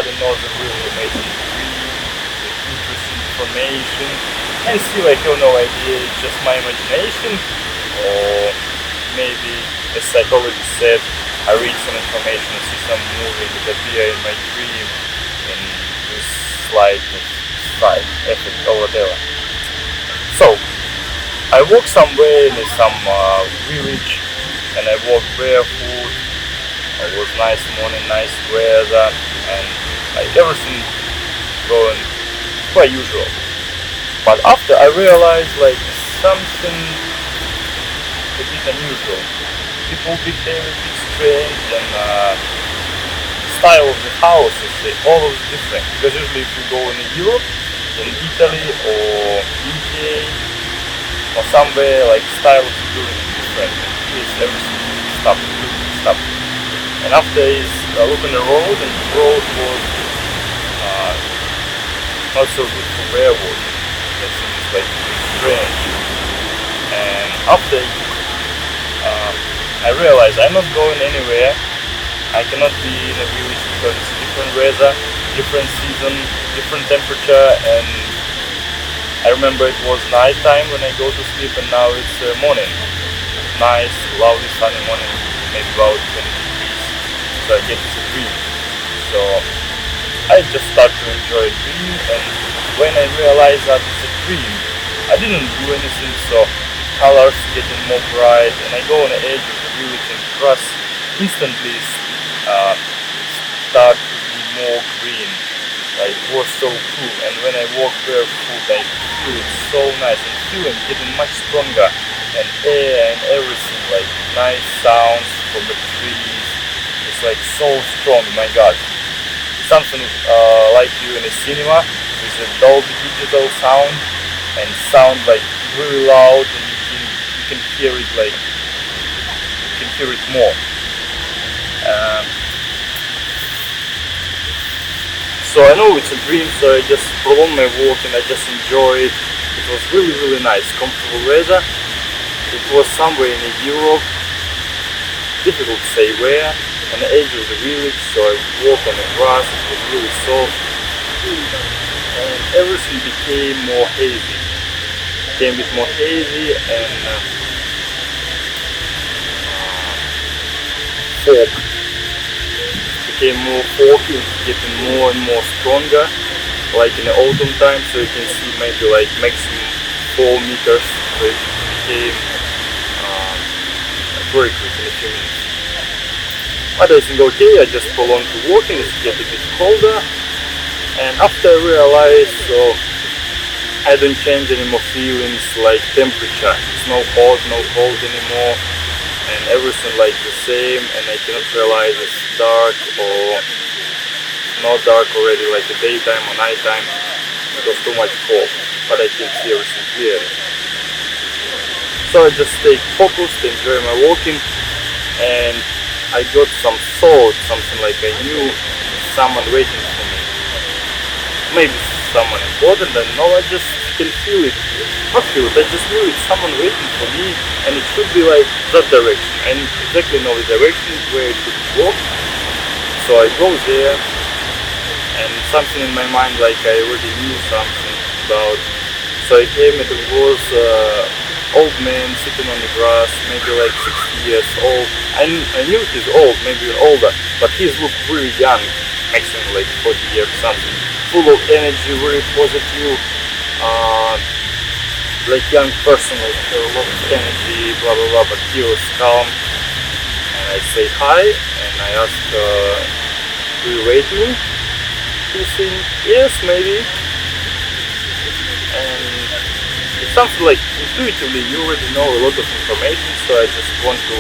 another really amazing dream with interesting information, and still I have no idea, it's just my imagination, or maybe, as psychologist said, I read some information, see some movie that appear in my dream, and this slight effect or whatever. So, I walk somewhere in some village, and I walk barefoot. It was nice morning, nice weather, and like everything going quite usual. But after I realized like something a bit unusual. People behave a bit strange, and style of the houses, they all is different. Because usually if you go in Europe, in Italy or UK or somewhere, like style of the building is different. Here is everything stop. And after I look on the road, and the road was not so good for railroad. That seems like strange. And after I realized I'm not going anywhere. I cannot be in a village because it's different weather, different season, different temperature, and I remember it was night time when I go to sleep, and now it's morning. Nice, lovely sunny morning, maybe about 20 degrees. So I get this dream. So I just start to enjoy a dream, and when I realized that it's a dream, I didn't do anything, so colors getting more bright, and I go on the edge of the village, and grass instantly start to be more green. Like, it was so cool, and when I walk barefoot, I feel it so nice, and feeling getting much stronger, and air and everything, like nice sounds from the trees. It's like so strong, my god. Something like you in a cinema with a Dolby digital sound, and sound like really loud, and you can hear it like you can hear it more. So I know it's a dream, so I just prolong my walk and I just enjoy it. It was really nice, comfortable weather. It was somewhere in Europe, difficult to say where, on the edge of the village, so I walked on the grass, it was really soft, and everything became more hazy. Became a bit more hazy, and fog. Became more foggy, getting more and more stronger, like in the autumn time, so you can see maybe like maximum 4 meters, so it became very quick in a few minutes. But I think okay, I just prolonged to walking, it's getting a bit colder, and after I realized, so I don't change any more feelings like temperature, it's no hot, no cold anymore, and everything like the same, and I cannot realize it's dark or not dark already, like the daytime or nighttime, because too much fog, but I can see everything clearly. So I just stay focused, enjoy my walking, and I got some thought, something like I knew someone waiting for me. Maybe someone important, I know, I just can feel it. Not feel it, I just knew it's someone waiting for me, and it should be like that direction. I exactly know the direction where I should walk. So I go there, and something in my mind like I already knew something about. So I came, and it was old man sitting on the grass, maybe like 60 years old. I knew he's old, maybe even older, but he looked really young, maximum like 40 years something. Full of energy, very positive, like young person, like a lot of energy, blah blah blah, but he was calm. And I say hi, and I ask, do you rate me? He said, yes, maybe. And it's something like intuitively you already know a lot of information, so I just want to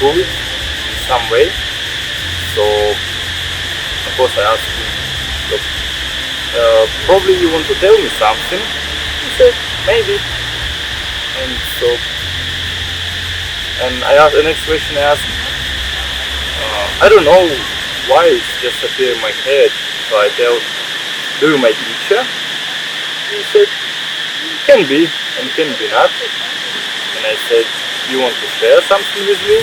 prove it in some way. So of course I asked him, look, probably you want to tell me something. He said, maybe. And so, and I asked the next question. I asked, I don't know why it just appeared in my head. So I tell, do you my teacher? He said, can be and can be not. And I said, you want to share something with me?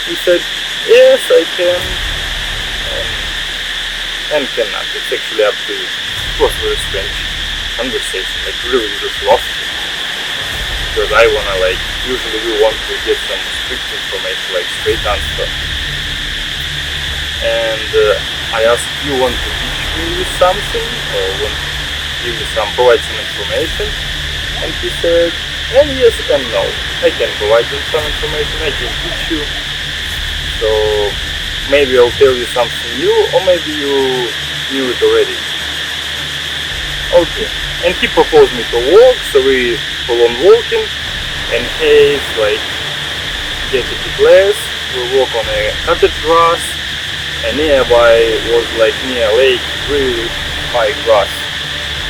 He said, yes, I can. And and cannot. It's actually up to you. It was very strange conversation, like really philosophy. Because I wanna usually we want to get some strict information, like straight answer. And I asked, you want to teach me something or want to give me provide some information? And he said, and yes and no. I can provide you some information, I can teach you. So maybe I'll tell you something new, or maybe you knew it already. Okay. And he proposed me to walk, so we full on walking, and he's get a bit less. We walk on a cottage grass, and nearby was near lake, really high grass.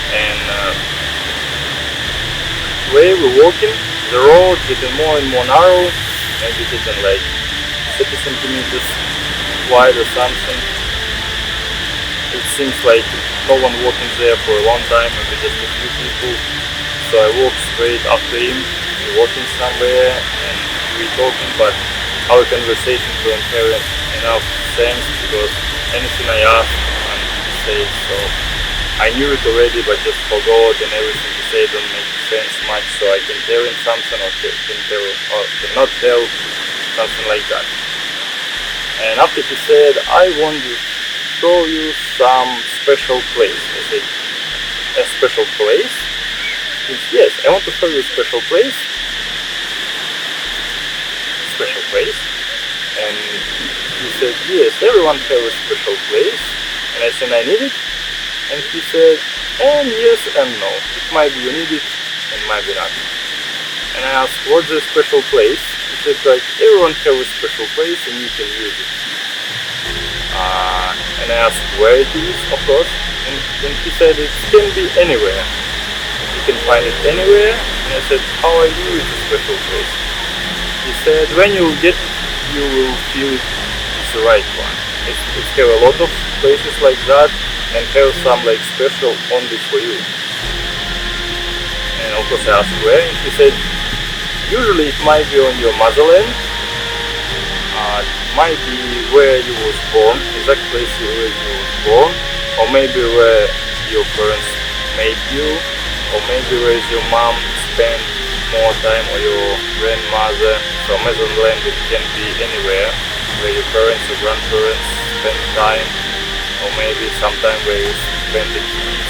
And way we're walking, the road getting more and more narrow, maybe getting 30 centimeters wide or something. It seems like no one walking there for a long time, maybe just a few people. So I walk straight after him, we're walking somewhere and we're talking, but our conversation don't have enough sense because anything I ask and he says, so I knew it already but just forgot, and everything he said don't make sense much, so I can tell him something or can tell or cannot tell, something like that. And after he said, I want to show you some special place. I said, a special place? He said, yes, I want to show you a special place. Special place? And he said, yes, everyone has a special place. And I said, I need it. And he said, and yes and no. It might be you need it and might be not. And I asked, what's the special place? He said, everyone has a special place and you can use it. And I asked where it is, of course, and he said it can be anywhere. You can find it anywhere. And I said, how I knew it's a special place? He said, when you get it, you will feel it's the right one. It's have a lot of places like that and have some special only for you. And of course I asked where, and he said, usually it might be on your motherland. Might be where you was born, exact place where you was born, or maybe where your parents made you, or maybe where your mom spent more time, or your grandmother. So motherland, it can be anywhere where your parents or grandparents spend time, or maybe sometime where you spend the kids.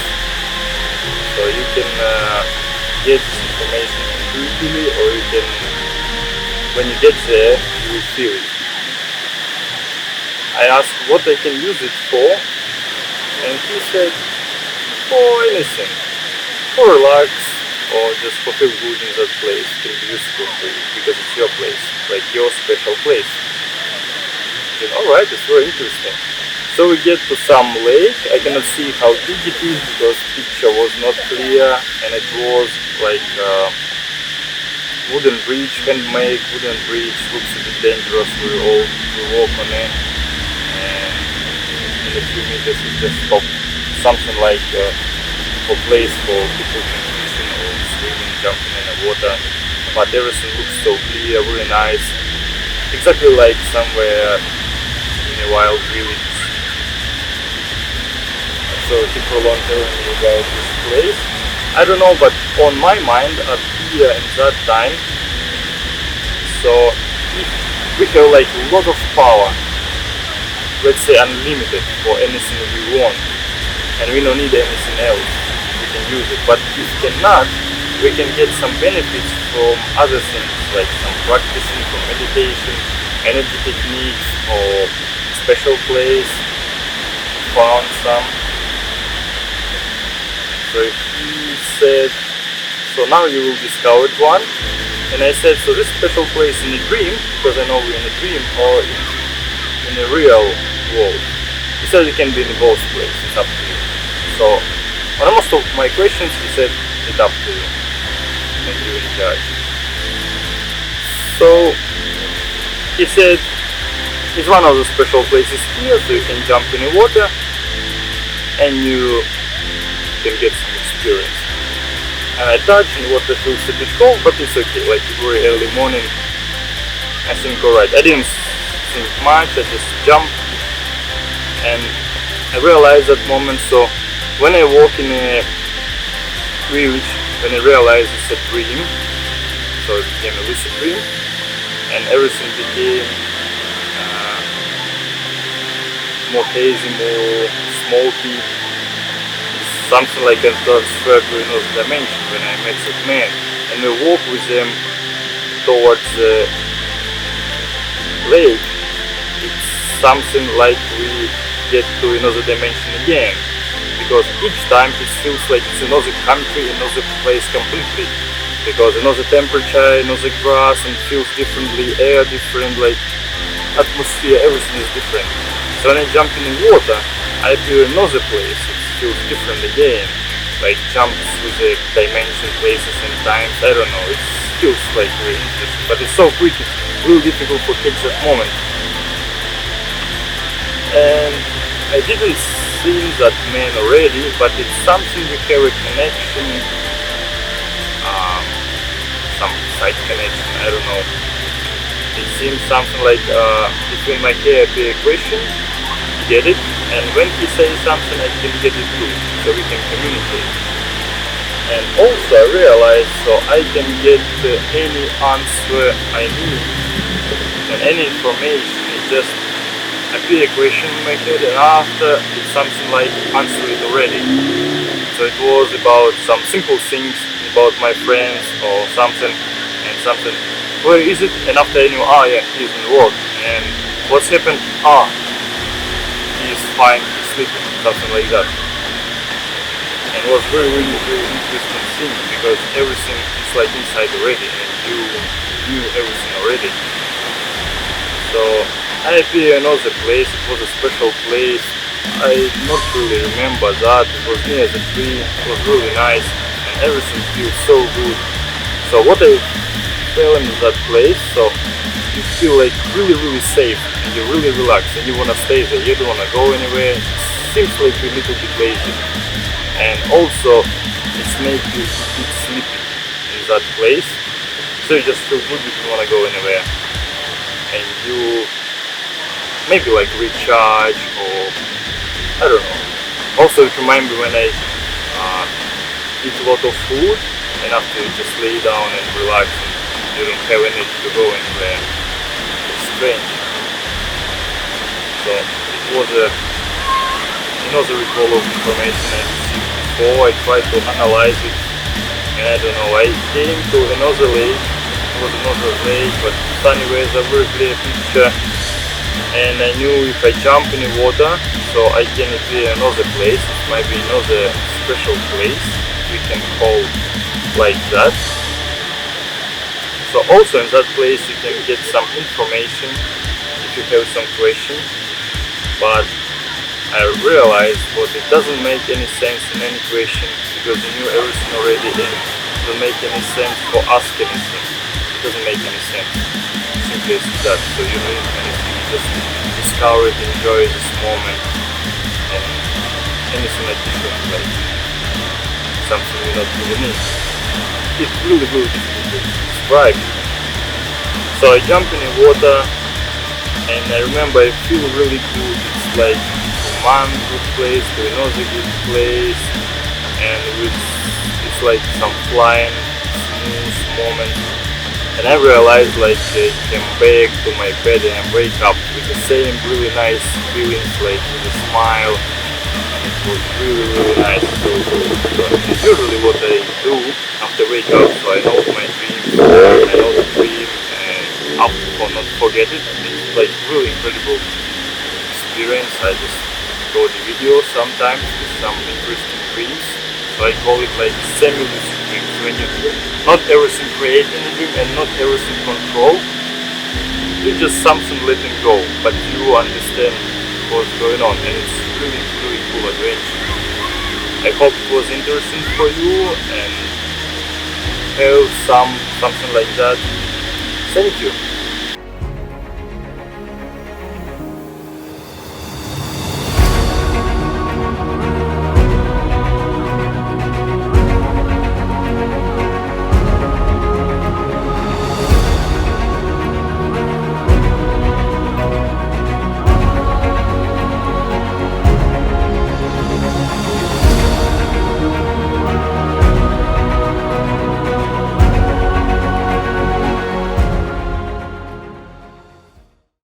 So you can get this information intuitively, or you can, when you get there, you will feel it. I asked what I can use it for, and he said, for anything, for relax, or just for feel good in that place. It can be useful for you, because it's your place, like your special place. And alright, it's very interesting. So we get to some lake. I cannot see how big it is, because picture was not clear, and it was wooden bridge, handmade wooden bridge, looks a bit dangerous, we walk on it. And in a few meters it just stopped, something for place for people fishing or swimming, jumping in the water, but everything looks so clear, really nice, exactly like somewhere in a wild village. So he prolonged telling me about this place. I don't know, but on my mind at here in that time, so if we have a lot of power, let's say unlimited for anything we want, and we don't need anything else, we can use it. But if cannot, we can get some benefits from other things, like some practicing from meditation, energy techniques, or special place, found some. So he said, so now you will discover one. And I said, so this special place in a dream, because I know we're in a dream, or in a real world. He said it can be in both places, it's up to you. So on most of my questions he said it's up to you and you in charge. So he said it's one of the special places here, so you can jump in the water and you can get some experience. And I touched and water feels a bit cold, but it's okay, like very early morning. I think alright. I didn't think much, I just jumped. And I realized that moment. So when I walk in a village, when I realized it's a dream, so it became a lucid dream, and everything became more hazy, more smoky. It's something like I transferred to another dimension when I met that man, and we walk with them towards the lake. It's something like we get to another dimension again, because each time it feels like it's another country, another place completely, because another temperature, another grass, and feels differently, air different, like atmosphere, everything is different. So when I jump in the water, I appear in another place, it feels different again, like jumps with the dimension, places and times, I don't know, it feels like really interesting, but it's so quick, it's really difficult to catch that moment. And I didn't see that man already, but it's something we have a connection, some side connection, I don't know. It seems something like between my hair appear a question, get it, and when he says something I can get it too, so we can communicate. And also I realized so I can get any answer I need and any information. It just appear a question in my head, and after it's something like answer it already. So it was about some simple things about my friends or something, and something, where is it? And after I knew, yeah, he's in work. And what's happened? He's fine, he's sleeping, something like that. And it was very, really, very interesting thing, because everything is like inside already, and you knew everything already. So I appeared in another place, it was a special place. I not really remember that, it was near the tree, it was really nice, and everything feels so good. So what I felt in that place, so you feel like really, really safe, and you really relax, and you wanna stay there, you don't wanna go anywhere. It seems like a little bit lazy, and also it's make you a bit sleepy in that place, so you just feel good, you don't wanna go anywhere, and you maybe like recharge, or I don't know. Also it reminds me when I eat a lot of food, and after you just lay down and relax, and you don't have energy to go anywhere. It's strange. So it was another recall of information I received before. I tried to analyze it, and I don't know, I came to another lake. It was another lake, but sunny weather, very clear picture, and I knew if I jump in the water, so I can appear another place. It might be another special place, we can call like that. So also in that place you can get some information if you have some questions, but I realized what it doesn't make any sense in any question, because you knew everything already, and it doesn't make any sense for ask anything. It doesn't make any sense. Simply as that. So you don't need anything, you just discover it, enjoy this moment, and anything additional, like something you don't really need. It's really, really difficult to describe. So I jump in the water, and I remember I feel really good. It's like from one good place to another good place, and it's like some flying, smooth moment. And I realized like I came back to my bed and I wake up with the same really nice feelings, like with a smile. It was really, really nice. So it's usually what I do after wake up. So I know my dreams, I know the dream, and after not forget it. It's like really incredible experience. I just go the video sometimes with some interesting dreams. So I call it like semi-lucid dreams, when you not everything create in the dream and not everything control. You just something letting go, but you understand what's going on, and it's really, really cool adventure. I hope it was interesting for you and have something like that. Thank you.